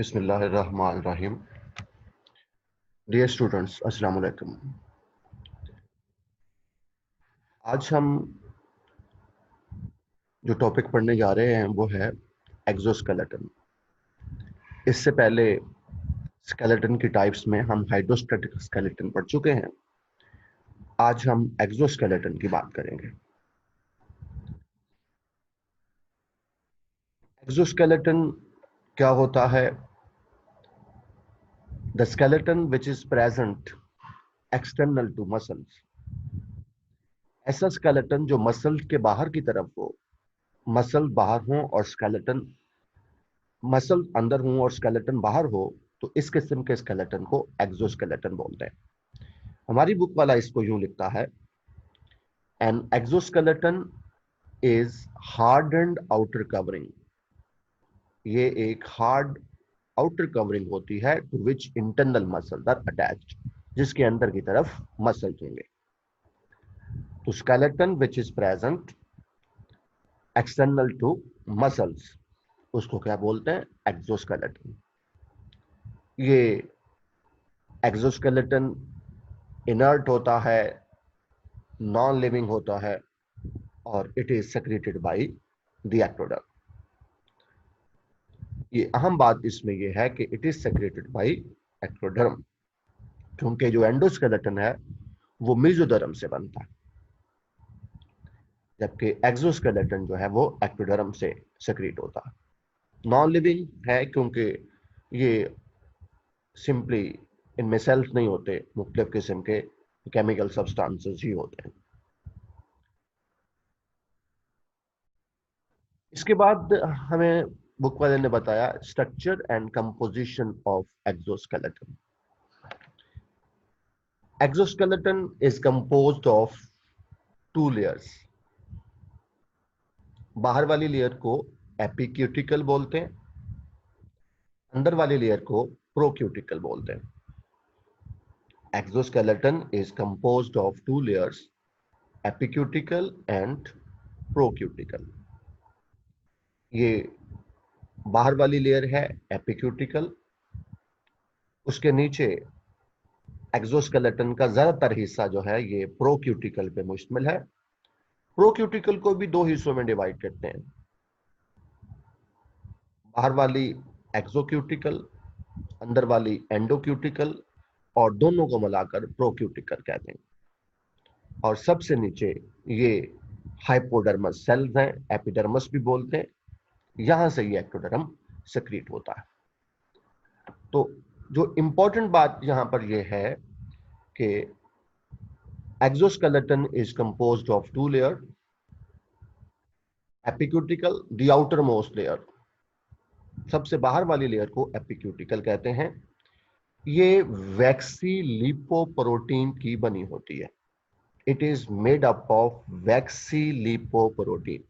बिस्मिल्लाहिर्रहमानिर्रहीम। Dear students, अस्सलाम वालेकुम। आज हम जो टॉपिक पढ़ने जा रहे हैं वो है एक्सोस्केलेटन। इससे पहले स्केलेटन की टाइप्स में हम हाइड्रोस्टैटिक स्केलेटन पढ़ चुके हैं। आज हम एक्सोस्केलेटन की बात करेंगे। एक्सोस्केलेटन क्या होता है? The skeleton which is present external to muscles. ऐसा स्केलेटन जो मसल के बाहर की तरफ हो, मसल बाहर हो और स्केलेटन मसल अंदर हो और स्केलेटन बाहर हो, तो इस किस्म के स्केलेटन को एक्सोस्केलेटन बोलते हैं। हमारी बुक वाला इसको यूं लिखता है, an exoskeleton is hard and outer covering. ये एक हार्ड आउटर कवरिंग होती है to which internal muscles are attached, जिसके अंदर की तरफ मसल होंगे। तो skeleton which is present external to muscles, उसको क्या बोलते हैं? एक्सोस्केलेटन। ये एक्सोस्केलेटन इनर्ट होता है, नॉन लिविंग होता है, और it is secreted by the ectoderm. ये अहम बात इसमें ये है कि it is secreted bye ectoderm, क्योंकि जो एंडोस्केलेटन है वो मेसोडर्म से बनता है, जबकि एक्सोस्केलेटन जो है वो एक्टोडर्म से सेक्रेट होता है। नॉन लिविंग है क्योंकि ये सिंपली इनमें सेल्स नहीं होते, मुख्तलिफ किस्म के केमिकल सब्सटेंसेस ही होते हैं। इसके बाद हमें बुक वाले ने बताया structure and composition of exoskeleton. Exoskeleton is composed of two layers. बाहर वाली लेयर को एपिक्यूटिकल बोलते हैं, अंदर वाली लेयर को प्रोक्यूटिकल बोलते हैं। Exoskeleton is composed of two layers, epicuticle and procuticle. ये बाहर वाली लेयर है एपिक्यूटिकल, उसके नीचे एक्सोस्केलेटन का ज्यादातर हिस्सा जो है ये प्रोक्यूटिकल पे मुश्तमिल है। प्रोक्यूटिकल को भी दो हिस्सों में डिवाइड करते हैं, बाहर वाली एक्सोक्यूटिकल, अंदर वाली एंडोक्यूटिकल, और दोनों को मिलाकर प्रोक्यूटिकल कहते हैं। और सबसे नीचे ये हाइपोडर्मस सेल्स हैं, एपिडर्मस भी बोलते हैं, यहां से ये एक्टोडर्म सेक्रेट होता है। तो जो इंपॉर्टेंट बात यहां पर ये है कि exoskeleton is composed of two layer, epicuticle the outermost layer, सबसे बाहर वाली लेयर को एपिक्यूटिकल कहते हैं। ये वैक्सी लिपोप्रोटीन की बनी होती है। It is made up of waxy lipoprotein.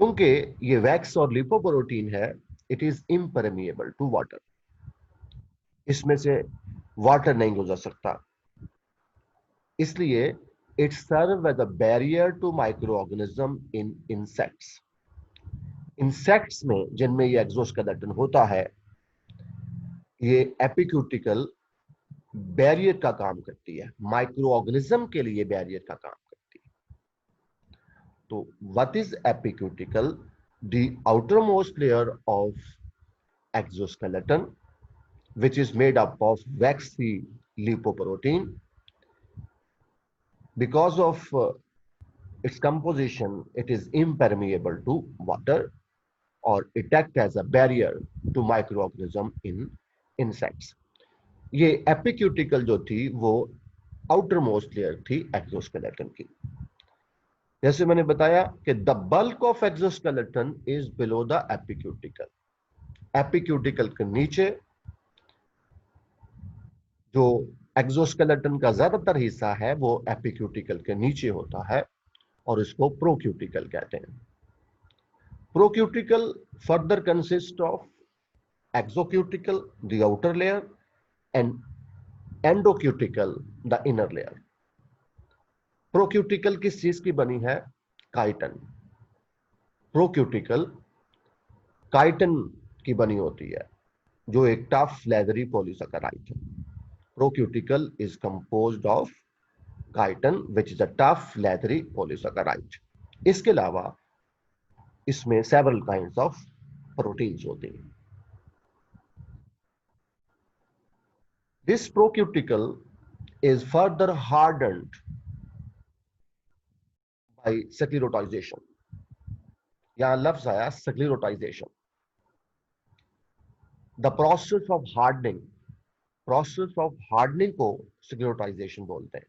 क्योंकि ये वैक्स और लिपोप्रोटीन है, it is impermeable to water. इसमें से वाटर नहीं गुजर सकता, इसलिए it serve as a barrier to micro organism in insects. Insects में जिनमें ये एक्सोस्केलेटन होता है, ये एपिक्यूटिकल बैरियर का काम करती है, माइक्रो ऑर्गेनिज्म के लिए बैरियर का काम करती है। तो what is epicuticle? The outermost layer of exoskeleton, which is made up of waxy lipoprotein. Because of its composition, it is impermeable to water, or it acts as a barrier to microorganism in insects. ये एपिक्यूटिकल जो थी वो outermost layer थी exoskeleton की। जैसे मैंने बताया कि the bulk of exoskeleton is below the epicuticle. Epicuticle के नीचे जो एक्सोस्केलेटन का ज्यादातर हिस्सा है वो एपिक्यूटिकल के नीचे होता है, और इसको प्रोक्यूटिकल कहते हैं। Procuticle further consist of exocuticle the outer layer and endocuticle the inner layer. Procuticle किस चीज की बनी है? काइटन। प्रोक्यूटिकल काइटिन की बनी होती है, जो एक टफ लेदरी पॉलीसेकेराइड है। Procuticle is composed of chitin which is a tough leathery polysaccharide. इसके अलावा इसमें सेवरल काइंड्स ऑफ प्रोटीन्स होते हैं। This procuticle is further hardened by sclerotization। यहां लफ्ज आया sclerotization। The process of hardening को sclerotization बोलते हैं।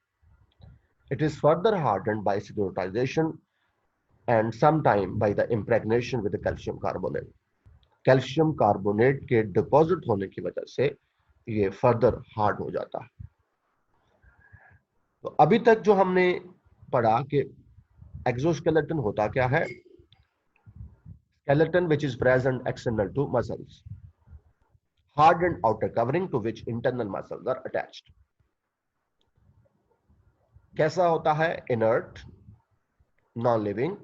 It is further hardened by sclerotization and sometime by the impregnation with calcium carbonate. Calcium carbonate के deposit होने की वजह से ये फर्दर हार्ड हो जाता है। तो अभी तक जो हमने पढ़ा कि एक्सोस्केलेटन होता क्या है। Skeleton which is present external to muscles, hardened outer covering to which internal muscles are attached। कैसा होता है? Inert, non living.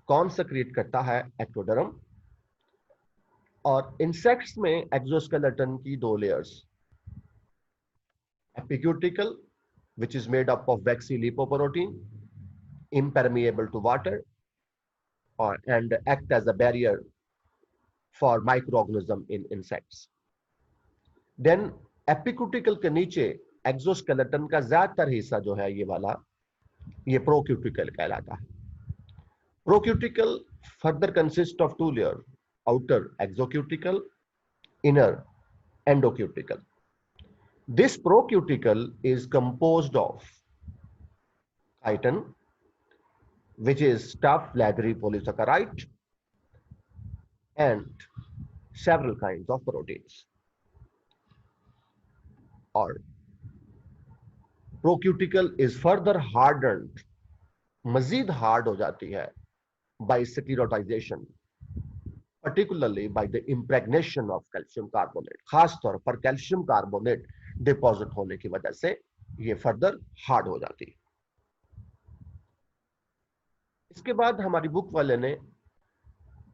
कौन सक्रिएट करता है? एक्टोडर्म। और इंसेक्ट्स में एक्सोस्केलेटन की दो layers, एपिक्यूटिकल which is made up of waxy lipoprotein, impermeable to water and act as a barrier for microorganism in insects। Then epicuticle के नीचे एक्सोस्केलेटन का ज्यादातर हिस्सा जो है ये वाला, ये प्रोक्यूटिकल कहलाता है। Procuticle further consist of two layer, outer exocuticle, inner endocuticle. This procuticle is composed of chitin which is tough leathery polysaccharide and several kinds of proteins। और प्रोक्यूटिकल इज फर्दर हार्डन्ड, मजीद hard हो जाती है by sclerotization, particularly by the impregnation of calcium carbonate। खास तौर पर calcium carbonate deposit होने की वजह से ये फर्दर हार्ड हो जाती है। इसके बाद हमारी बुक वाले ने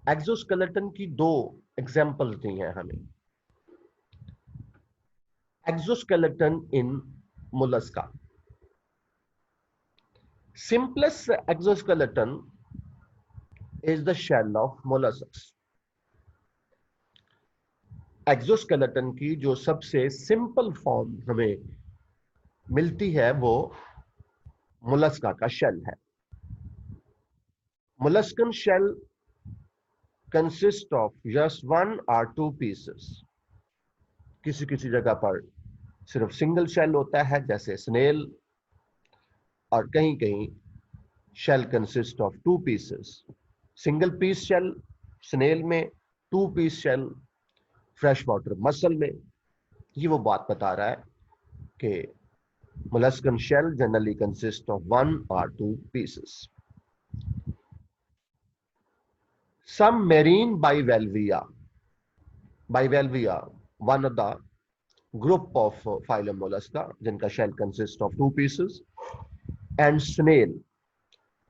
एक्सोस्केलेटन की दो एग्जांपल्स दी हैं हमें। Exoskeleton in Mollusca. Simplest exoskeleton is the shell of mollusks। Exoskeleton की जो सबसे सिंपल फॉर्म हमें मिलती है वो मोलस्का का शेल है। Molluscan shell consist of just 1 or 2 pieces. किसी किसी जगह पर सिर्फ सिंगल शेल होता है जैसे स्नेल, और कहीं कहीं shell consist of 2 pieces. Single piece shell snail में, 2 piece shell fresh water mussel में। ये वो बात बता रहा है कि molluscan shell generally consists of 1 or 2 pieces। Some marine bivalvia, one of the group of phylum mollusca जिनका shell consists of 2 pieces, and snail,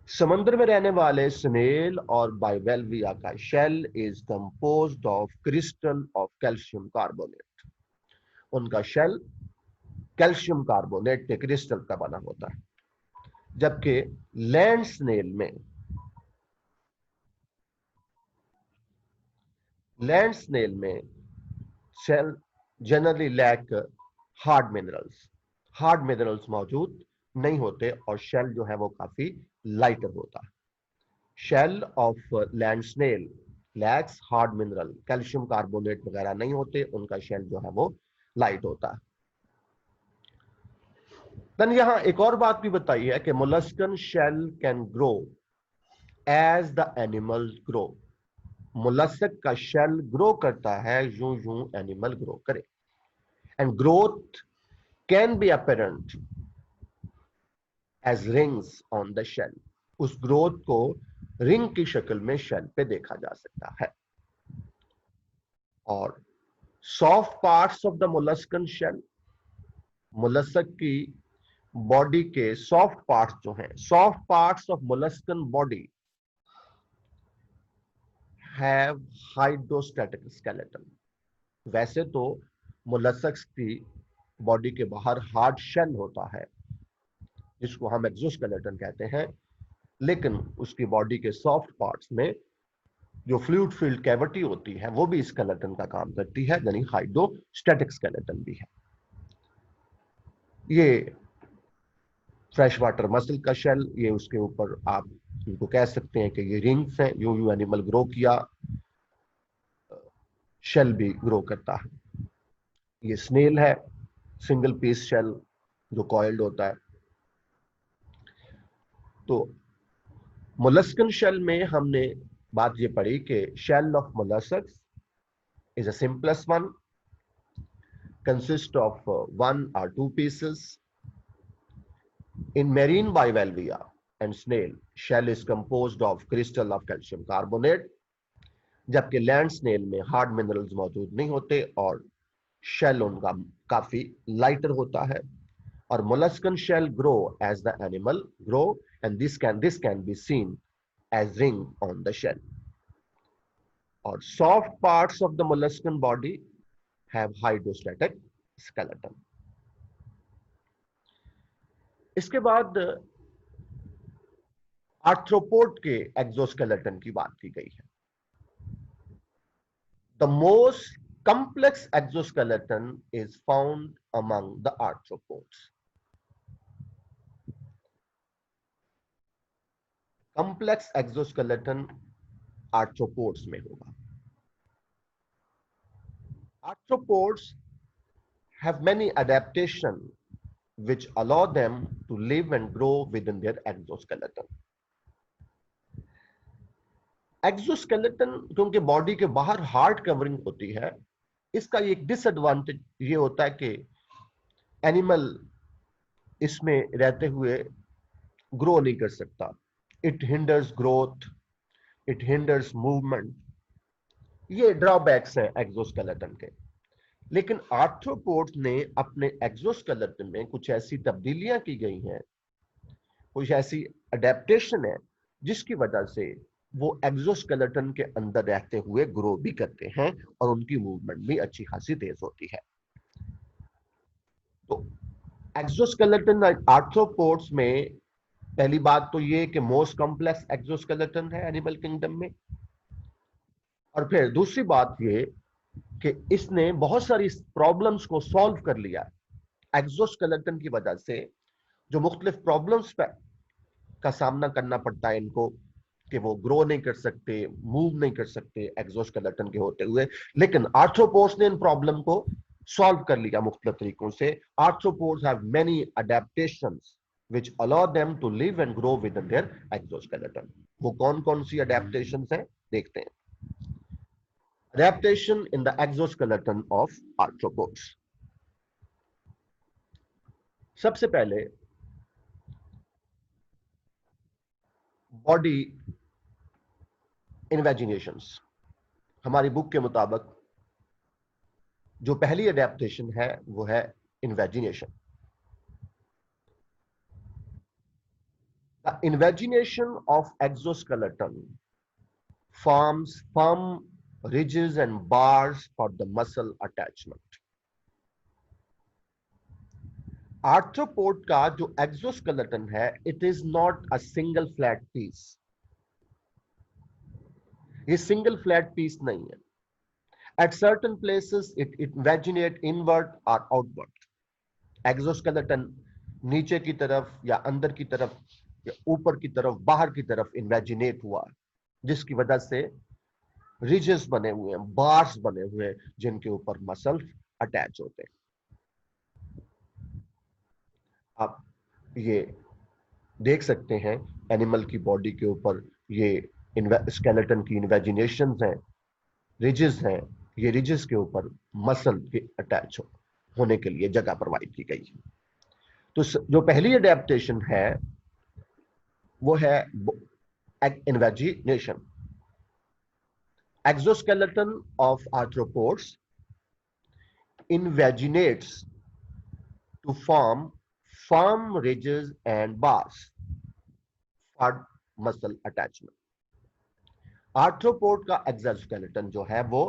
समुद्र में रहने वाले स्नेल और बाइवेल्विया का shell is composed of crystal of calcium carbonate. उनका shell calcium carbonate के crystal का बना होता है। जबकि लैंड स्नेल में shell generally lack hard minerals. Hard minerals मौजूद नहीं होते और शेल जो है वो काफी लाइटर होता है। Shell of land snail lacks hard mineral, calcium carbonate वगैरह नहीं होते, उनका शेल जो है वो लाइट होता है। देन यहां एक और बात भी बताई है कि molluscan shell can grow as the animal grow. Mollusc का शेल ग्रो करता है यूं यूं एनिमल ग्रो करे। And growth can be apparent as rings on the shell. उस ग्रोथ को रिंग की शक्ल में शेल पे देखा जा सकता है। और soft parts of the molluscan shell, mollusc की बॉडी के सॉफ्ट पार्ट्स जो हैं, soft parts of molluscan body have hydrostatic skeleton. वैसे तो मोलस्कस की बॉडी के बाहर हार्ड शेल होता है जिसको हम एक्सोस्केलेटन कहते हैं, लेकिन उसकी बॉडी के सॉफ्ट पार्ट्स में जो फ्लूइड फिल्ड कैविटी होती है वो भी स्केलेटन का काम करती है, यानी हाइड्रोस्टैटिक स्केलेटन भी है। ये फ्रेश वाटर मसल का शेल, ये उसके ऊपर आप इनको कह सकते हैं कि ये रिंग्स हैं। यूं एनिमल ग्रो किया, शेल भी ग्रो करता है। ये स्नेल है, सिंगल पीस शेल जो कॉइल्ड होता है। तो मोलस्कन शेल में हमने बात ये पढ़ी कि shell of mollusc is a simplest one, consist of one और two pieces. In marine bivalvia and snail, shell is composed of crystal of calcium carbonate, जबकि लैंड स्नेल में हार्ड मिनरल्स मौजूद नहीं होते और शेल उनका काफी लाइटर होता है। और molluscan shell grow as the animal grow, and this can be seen as ring on the shell. और soft parts of the molluscan body have hydrostatic skeleton. इसके बाद आर्थ्रोपोड के एक्सोस्केलेटन की बात की गई है। The most complex exoskeleton is found among the arthropods. Complex exoskeleton arthropods में होगा। Arthropods have many adaptations which allow them to live and grow within their exoskeleton. Exoskeleton क्योंकि बॉडी के बाहर हार्ड कवरिंग होती है, इसका एक डिसएडवांटेज ये होता है कि एनिमल इसमें रहते हुए ग्रो नहीं कर सकता। It hinders growth, it hinders movement. ये ड्रॉबैक्स हैं एक्सोस्केलेटन के। लेकिन आर्थ्रोपोड्स ने अपने एक्सोस्केलेटन में कुछ ऐसी तब्दीलियां की गई हैं, कुछ ऐसी अडेप्टेशन है जिसकी वजह से वो एक्सोस्केलेटन के अंदर रहते हुए ग्रो भी करते हैं और उनकी मूवमेंट भी अच्छी खासी तेज होती है। तो एक्सोस्केलेटन आर्थ्रोपोड्स में पहली बात तो ये कि मोस्ट कॉम्प्लेक्स एक्सोस्केलेटन है एनिमल किंगडम में। और फिर दूसरी बात ये कि इसने बहुत सारी प्रॉब्लम्स को सॉल्व कर लिया। एक्सोस्केलेटन की वजह से जो मुख्तलिफ प्रॉब्लम्स का सामना करना पड़ता है इनको, कि वो ग्रो नहीं कर सकते, मूव नहीं कर सकते एक्सोस्केलेटन के होते हुए, लेकिन आर्थ्रोपोड्स ने इन प्रॉब्लम को सॉल्व कर लिया मुख्तलिफ तरीकों से। Arthropods have many adaptations which allow them to live and grow within their exoskeleton. वो कौन कौन सी adaptations हैं देखते हैं। Adaptation in the exoskeleton of arthropods. सबसे पहले बॉडी इन्वेजिनेशंस। हमारी बुक के मुताबिक जो पहली अडेप्टेशन है वो है invagination. The invagination of exoskeleton forms firm ridges and bars for the muscle attachment. Arthropod का जो एक्सोस्केलेटन है, it is not a single flat piece. ये सिंगल फ्लैट पीस नहीं है। At certain places it invaginate inward और outward. Exoskeleton नीचे की तरफ या अंदर की तरफ या ऊपर की तरफ, बाहर की तरफ इन्वेजिनेट हुआ, जिसकी वजह से रिजेस बने हुए हैं, बार्स बने हुए हैं, जिनके ऊपर मसल अटैच होते हैं। आप ये देख सकते हैं एनिमल की बॉडी के ऊपर ये स्केलेटन की इन्वेजिनेशन हैं, रिजेस हैं। ये रिजेस के ऊपर मसल के अटैच होने के लिए जगह प्रोवाइड की गई है। तो जो पहली अडेप्टेशन है वो है invagination. Exoskeleton of arthropods invaginates to form firm ridges and bars for muscle attachment. Arthropod का एक्सोस्केलेटन जो है वो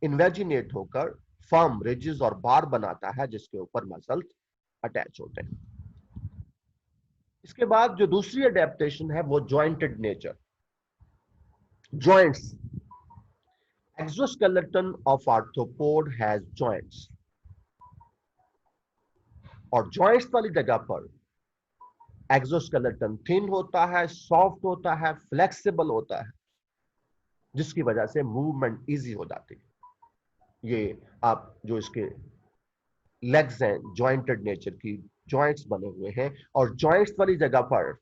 इन्वेजिनेट होकर फर्म रिजेस और बार बनाता है जिसके ऊपर मसल्स अटैच होते हैं। इसके बाद जो दूसरी अडेप्टेशन है वो jointed nature. Joints, exoskeleton of arthropod has joints, और जॉइंट्स वाली जगह पर एक्सोस्केलेटन थिन होता है, सॉफ्ट होता है, फ्लेक्सिबल होता है, जिसकी वजह से मूवमेंट इजी हो जाती है। ये आप जो इसके लेग्स हैं जॉइंटेड नेचर की, जॉइंट्स बने हुए हैं, और जॉइंट्स वाली जगह पर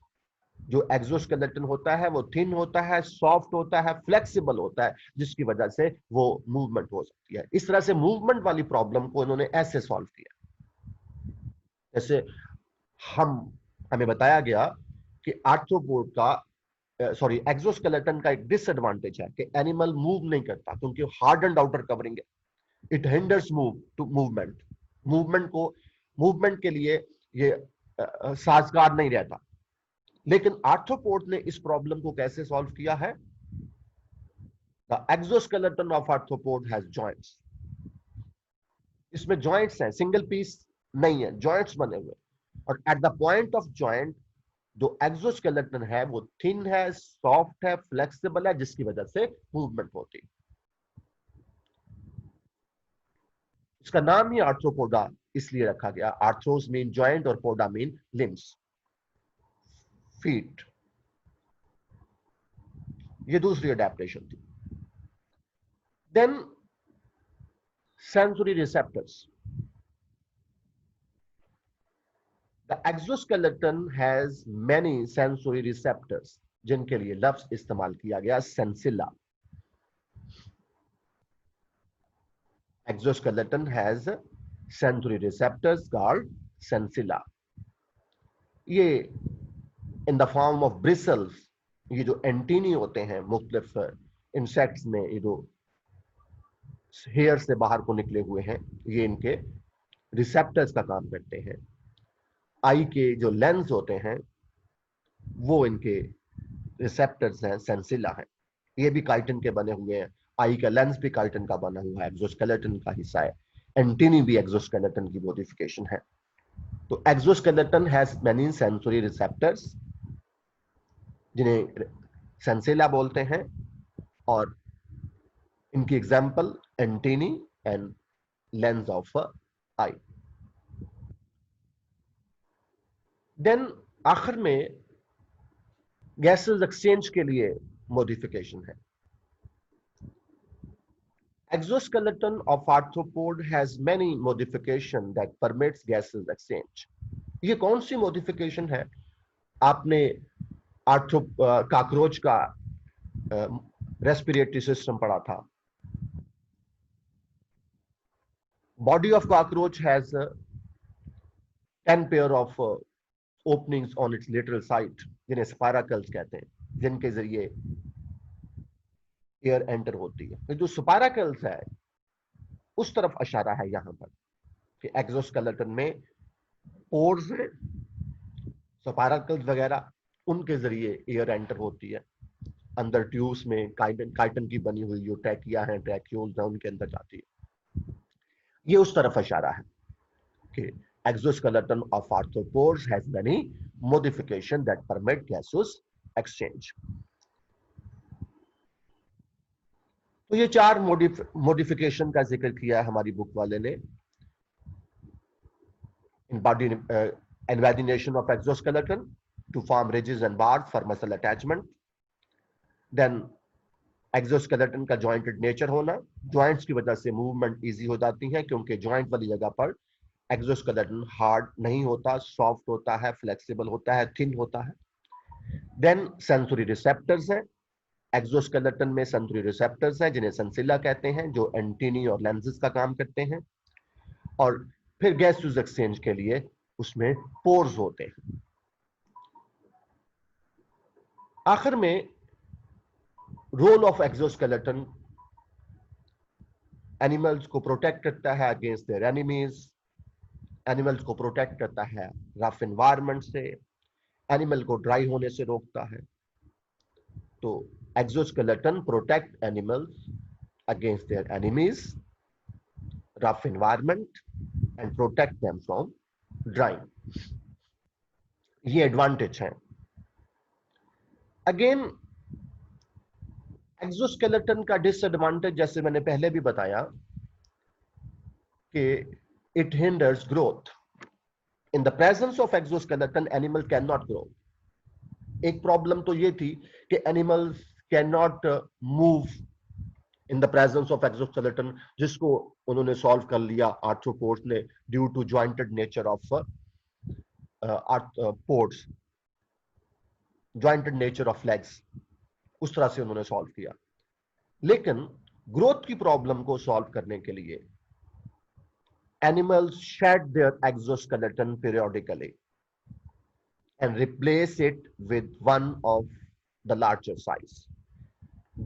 जो एक्सोस्केलेटन होता है वो थिन होता है, सॉफ्ट होता है, फ्लेक्सिबल होता है, जिसकी वजह से वो मूवमेंट हो सकती है। इस तरह से मूवमेंट वाली प्रॉब्लम को इन्होंने ऐसे सॉल्व किया। जैसे हम हमें बताया गया कि आर्थ्रोपोड का एक्सोस्केलेटन का एक डिसएडवांटेज है कि एनिमल मूव नहीं करता क्योंकि हार्ड एंड आउटर कवरिंग है। इट हिंडर्स मूवमेंट, मूवमेंट के लिए ये साजगार नहीं रहता। लेकिन आर्थ्रोपोड ने इस प्रॉब्लम को कैसे सॉल्व किया है? The exoskeleton of arthropod has joints. इसमें जॉइंट्स हैं, सिंगल पीस नहीं है, जॉइंट्स बने हुए, और at the point of joint जो एक्सोस्केलेटन है वो थिन है, सॉफ्ट है, फ्लेक्सिबल है, जिसकी वजह से मूवमेंट होती है। इसका नाम ही आर्थ्रोपोडा इसलिए रखा गया। आर्थ्रोस मीन जॉइंट और पोडा मीन लिम्स, फीट। ये दूसरी अडेप्टेशन थी। Then sensory receptors. The exoskeleton has many sensory receptors, जिनके लिए लफ्ज इस्तेमाल किया गया sensilla. Exoskeleton has sensory receptors called sensilla. ये in the form of bristles, ये जो एंटीनी होते हैं मुख्तलिफ इंसेक्ट्स में, ये जो हेयर से बाहर को निकले हुए हैं, ये इनके रिसेप्टर्स का काम करते हैं। आई के जो लेंस होते हैं वो इनके रिसेप्टर्स हैं, सेंसिला है। ये भी काइटिन के बने हुए हैं। आई का लेंस भी काइटिन का बना हुआ है, एक्सोस्केलेटन का हिस्सा है। एंटीनी भी एक्सोस्केलेटन की मॉडिफिकेशन है। तो exoskeleton has many sensory receptors, जिन्हें सेंसिला बोलते हैं, और इनकी example antennae and lens of eye. Then आखिर में गैसेस एक्सचेंज के लिए मॉडिफिकेशन है। Exoskeleton of arthropod has many modification that permits gases exchange. ये कौन सी मॉडिफिकेशन है? आपने आर्थ्रो काकरोच का रेस्पिरेटरी सिस्टम पढ़ा था। Body of cockroach has 10 pair of openings on it's lateral side, जिन्हें स्पाइरकल्स कहते हैं, जिनके जरिए एयर एंटर होती है। जो स्पाइरकल्स है उस तरफ इशारा है यहां पर कि एक्सोस्केलेटन में पोर्स है, स्पाइरकल्स वगैरह, उनके जरिए एयर एंटर होती है। अंदर ट्यूब्स में काइटन की बनी हुई जो ट्रैकिया है, ट्रैक्यूल्स है, उनके अंदर जाती है। ये उस तरफ इशारा है कि exoskeleton of arthropods has many modification that permit gases exchange. तो ये चार मॉडिफिकेशन का जिक्र किया है हमारी बुक वाले ने। in body invagination of exoskeleton to form ridges and bars for muscle attachment. Then exoskeleton का जॉइंटेड नेचर होना, जॉइंट्स की वजह से मूवमेंट इजी हो जाती है क्योंकि जॉइंट वाली जगह पर एक्सोस्केलेटन हार्ड नहीं होता, सॉफ्ट होता है, फ्लेक्सिबल होता है, थिन होता है। देन सेंसरी रिसेप्टर्स हैं। एक्सोस्केलेटन में सेंसरी रिसेप्टर्स हैं जिन्हें सेंसिला कहते हैं, जो एंटीनी और लेंसेज का काम करते हैं। और फिर गैसेस एक्सचेंज के लिए उसमें पोर्स होते हैं। आखिर में रोल ऑफ एक्सोस्केलेटन, एनिमल्स को प्रोटेक्ट करता है अगेंस्ट देयर एनिमीज, एनिमल्स को प्रोटेक्ट करता है रफ एनवायरनमेंट से, एनिमल को ड्राई होने से रोकता है। तो Exoskeleton protect animals against their enemies, rough environment, and protect them from drying. ये एडवांटेज है. अगेन एक्सोस्केलेटन का डिसएडवांटेज जैसे मैंने पहले भी बताया कि it hinders growth. In the presence of exoskeleton animal can not grow. एक प्रॉब्लम तो ये थी कि animals can not move in the presence of exoskeleton, जिसको उन्होंने सॉल्व कर लिया आर्थ्रोपोड्स ने due to jointed nature of pods, jointed nature of legs. उस तरह से उन्होंने सॉल्व किया. लेकिन ग्रोथ की प्रॉब्लम को सॉल्व करने के लिए animals shade there exoskeleton periodically and replace it with one of the larger size.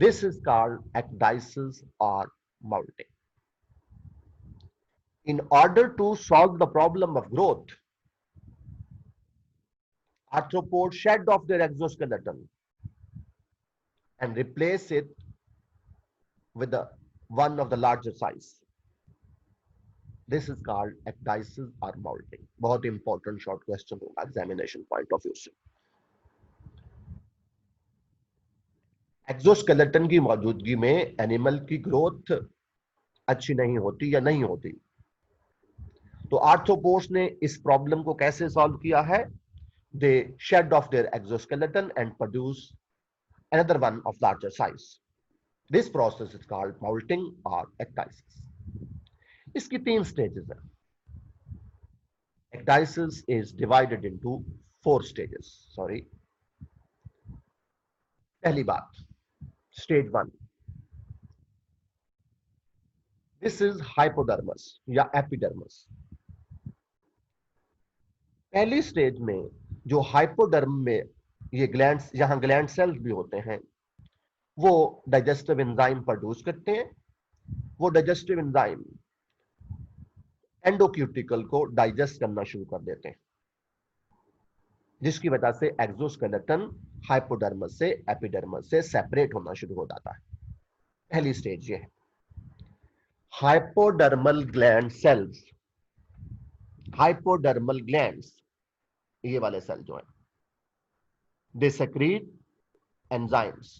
This is called ecdysis or molting. In order to solve the problem of growth, arthropods shed off their exoskeleton and replace it with one of the larger size. This is called ecdysis or molting. बहुत important short question होगा examination point of view से. Exoskeleton की मौजूदगी में animal की growth अच्छी नहीं होती या नहीं होती. तो आर्थ्रोपोड्स ने इस प्रॉब्लम को कैसे सॉल्व किया है? They shed off their exoskeleton and produce another one of larger size. This process is called moulting और एक्टाइसिस. इसकी 3 स्टेजेस हैं. Ecdysis is divided into 4 stages. Sorry, पहली बात, स्टेज 1, दिस इज हाइपोडर्मस या एपिडर्मस. पहली स्टेज में जो हाइपोडर्म में ये ग्लैंड्स, यहां ग्लैंड सेल्स भी होते हैं, वो डाइजेस्टिव एंजाइम प्रोड्यूस करते हैं. वो डाइजेस्टिव एंजाइम एंडोक्यूटिकल को डाइजेस्ट करना शुरू कर देते हैं, जिसकी वजह से एक्सोस्केलेटन हाइपोडर्मस से एपिडर्मस से सेपरेट होना शुरू हो जाता है. पहली स्टेज ये है. Hypodermal gland cells, hypodermal glands, ये वाले सेल जो है, they secrete enzymes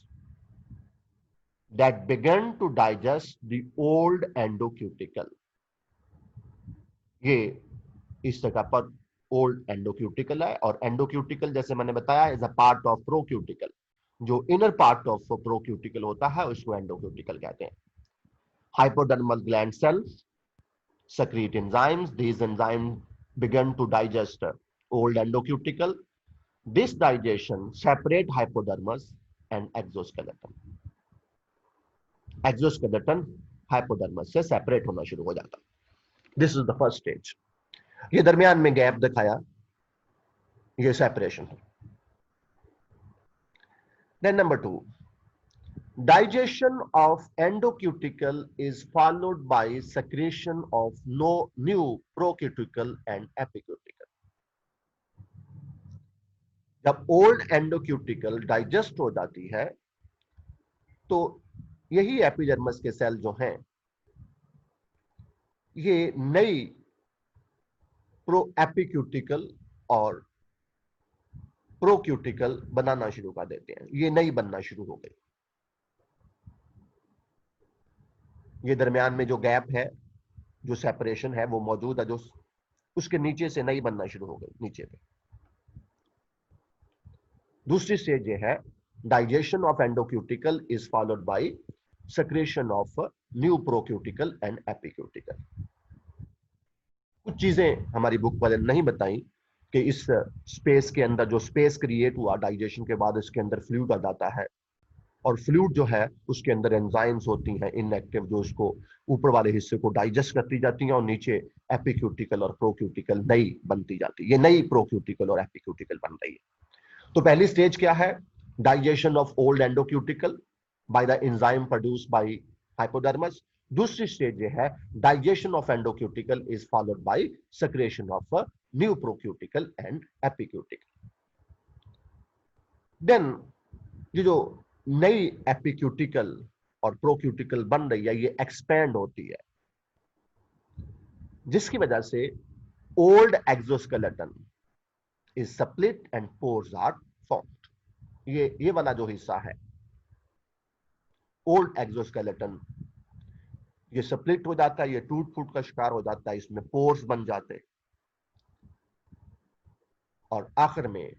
that begin to digest the old endocuticle. ये इस जगह पर ओल्ड एंडोक्यूटिकल है, और एंडोक्यूटिकल जैसे मैंने बताया इज अ पार्ट ऑफ प्रोक्यूटिकल. जो इनर पार्ट ऑफ प्रोक्यूटिकल होता है उसको एंडोक्यूटिकल कहते हैं. Hypodermal gland sales secrete enzymes. These enzymes begin to digest old endocuticle. This digestion separate hypodermis and exoskeleton. Exoskeleton hypodermis से separate होना शुरू हो जाता. This is the first stage. ये दरमियान में गैप दिखाया, ये separation है. Then number 2, digestion of endocuticle is followed by secretion of new procuticle and epicuticle. जब ओल्ड एंडोक्यूटिकल डाइजेस्ट हो जाती है तो यही एपिडर्मिस के सेल जो हैं ये नई प्रो एपिक्यूटिकल और प्रोक्यूटिकल बनाना शुरू कर देते हैं. ये नई बनना शुरू हो गई. ये दरमियान में जो गैप है, जो सेपरेशन है, वो मौजूद है, जो उसके नीचे से नई बनना शुरू हो गई नीचे पे. दूसरी स्टेज ये है, digestion of endocuticle is followed by secretion of new procuticle and epicuticle. कुछ चीजें हमारी बुक वाले नहीं बताई कि इस स्पेस के अंदर जो स्पेस क्रिएट हुआ डाइजेशन के बाद, इसके अंदर फ्लूइड आ जाता है, और फ्लूइड जो है उसके अंदर एंजाइम्स होती हैं इनएक्टिव, जो उसको ऊपर वाले हिस्से को डाइजेस्ट करती जाती हैं, और नीचे एपिक्यूटिकल और प्रोक्यूटिकल नई बनती जाती है. ये नई प्रोक्यूटिकल और एपिक्यूटिकल बन रही है. तो पहली स्टेज क्या है? Digestion of old endocuticle by the enzyme produced by hypodermis. दूसरी स्टेज ये है, digestion of endocuticle is followed by secretion of new procuticle and epicuticle. Then ये जो नई एपिक्यूटिकल और प्रोक्यूटिकल बन रही है, ये एक्सपैंड होती है, जिसकी वजह से old exoskeleton is split and pores are formed. ये वाला जो हिस्सा है ओल्ड एक्सोस्केलेटन, ये स्प्लिट हो जाता है, ये टूट फूट का शिकार हो जाता है, इसमें पोर्स बन जाते हैं, और आखिर में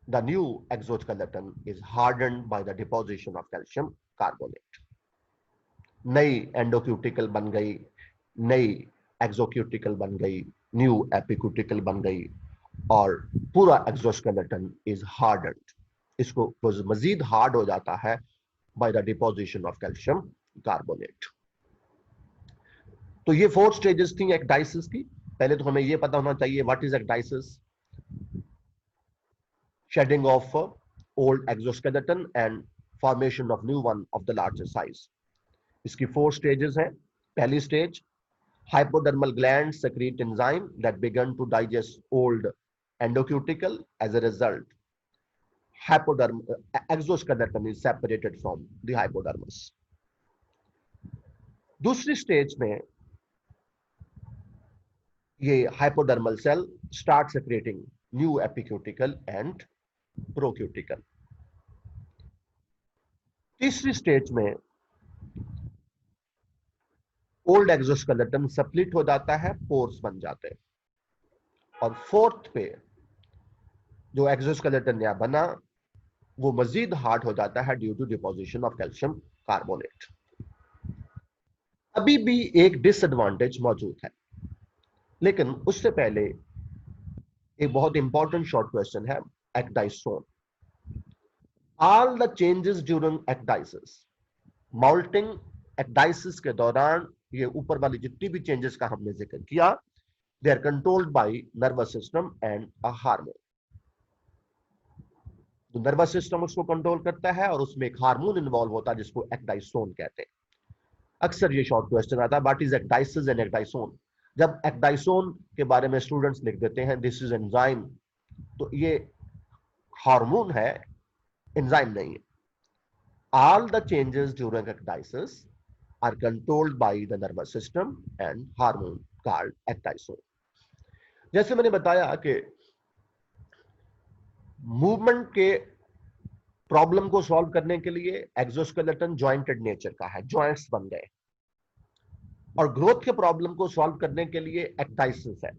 the new exoskeleton is hardened by the deposition of calcium carbonate. नई एंडोक्यूटिकल बन गई, नई एक्सोक्यूटिकल बन गई, न्यू एपिक्यूटिकल बन गई, और पूरा एक्सोस्केलेटन इज हार्डन्ड। इसको मजीद हार्ड हो जाता है by the deposition of calcium carbonate. तो ये 4 स्टेजेस थी एक्टाइसिस की। पहले तो हमें ये पता होना चाहिए what is ecdysis, shedding of old exoskeleton and formation of new one of the larger size. इसकी 4 स्टेजेस हैं। पहली stage, hypodermal glands secrete enzyme that begin to digest old endocuticle. As a result, exoskeleton is separated from the hypodermis. दूसरी stage में ये hypodermal cell start secreting new epicuticle and procuticle. तीसरी stage में old exoskeleton split हो जाता है, pores बन जाते हैं, और फोर्थ पे जो एक्सोस्केलेटन नया बना वो मजीद हार्ड हो जाता है due to deposition of calcium carbonate. अभी भी एक डिसएडवांटेज मौजूद है, लेकिन उससे पहले एक बहुत इंपॉर्टेंट शॉर्ट क्वेश्चन है, ecdysone. All the changes during ecdysis, moulting ecdysis के दौरान ये ऊपर वाली जितनी भी चेंजेस का हमने जिक्र किया, they are controlled by nervous system and a hormone. तो नर्वस सिस्टम उसको कंट्रोल करता है और उसमें एक हार्मोन इन्वॉल्व होता है जिसको एक्टाइसोन कहते हैं। अक्सर ये शॉर्ट क्वेश्चन आता है, व्हाट इज एक्टाइसिस एंड एक्टाइसोन। जब एक्टाइसोन के बारे में स्टूडेंट्स लिख देते हैं दिस इज एंजाइम, तो ये हार्मोन है, एंजाइम नहीं है। All the changes during ecdysis are controlled by the nervous system and hormone called ecdysone. जैसे मैंने बताया कि मूवमेंट के प्रॉब्लम को सॉल्व करने के लिए एक्सोस्केलेटन जॉइंटेड नेचर का है, जॉइंट्स बन गए, और ग्रोथ के प्रॉब्लम को सॉल्व करने के लिए एक्टाइसिस है।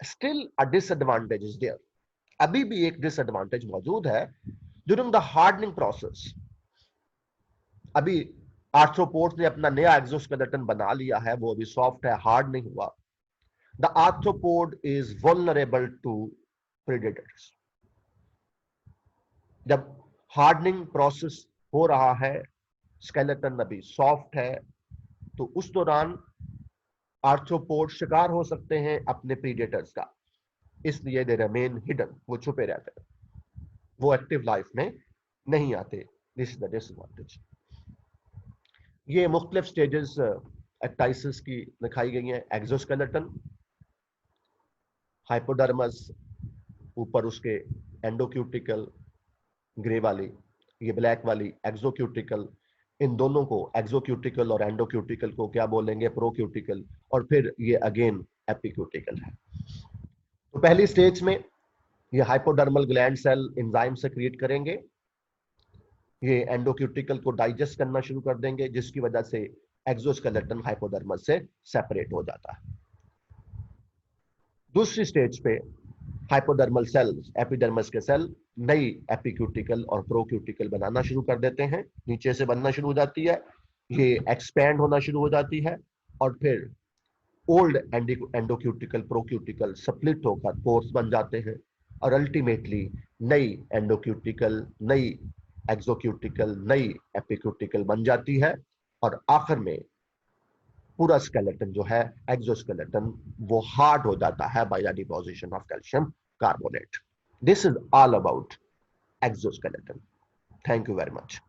Still a disadvantage is there, अभी भी एक डिसएडवांटेज मौजूद है ड्यूरिंग द हार्डनिंग प्रोसेस। अभी आर्थ्रोपोड्स ने अपना नया एक्सोस्केलेटन बना लिया है, वो अभी सॉफ्ट है, हार्ड नहीं हुआ। The arthropod is vulnerable to predators. जब हार्डनिंग प्रोसेस हो रहा है, स्केलेटन अभी सॉफ्ट है, तो उस दौरान आर्थ्रोपोड शिकार हो सकते हैं अपने प्रीडेटर्स का, इसलिए दे रिमेन हिडन, वो छुपे रहते हैं, वो एक्टिव लाइफ में नहीं आते। This is the disadvantage. ये मुख्तलिफ स्टेजेस एक्टाइसिस की दिखाई गई हैं। एक्सोस्केलेटन, हाइपोडर्मस, ऊपर उसके एंडोक्यूटिकल ग्रे वाली, ये ब्लैक वाली एक्सोक्यूटिकल। इन दोनों को, एक्सोक्यूटिकल और एंडोक्यूटिकल को क्या बोलेंगे, प्रोक्यूटिकल, और फिर ये अगेन एपिक्यूटिकल है। तो पहली स्टेज में ये हाइपोडर्मल ग्लैंड सेल एंजाइम सेक्रिएट करेंगे, ये एंडोक्यूटिकल को डाइजेस्ट करना शुरू कर देंगे, जिसकी वजह से एक्सोस्केलेटन हाइपोडर्मस से सेपरेट हो जाता है। दूसरी स्टेज पे हाइपोडर्मल सेल्स, एपिडर्मस के सेल नई एपिक्यूटिकल और प्रोक्यूटिकल बनाना शुरू कर देते हैं, नीचे से बनना शुरू हो जाती है, ये एक्सपैंड होना शुरू हो जाती है, और फिर ओल्ड एंडोक्यूटिकल प्रोक्यूटिकल स्प्लिट होकर पोर्स बन जाते हैं, और अल्टीमेटली नई एंडोक्यूटिकल, नई एक्सोक्यूटिकल, नई एपिक्यूटिकल बन जाती है, और आखिर में पूरा स्केलेटन जो है एक्सोस्केलेटन वो हार्ड हो जाता है by the deposition of calcium carbonate. This is all about exoskeleton. Thank you very much.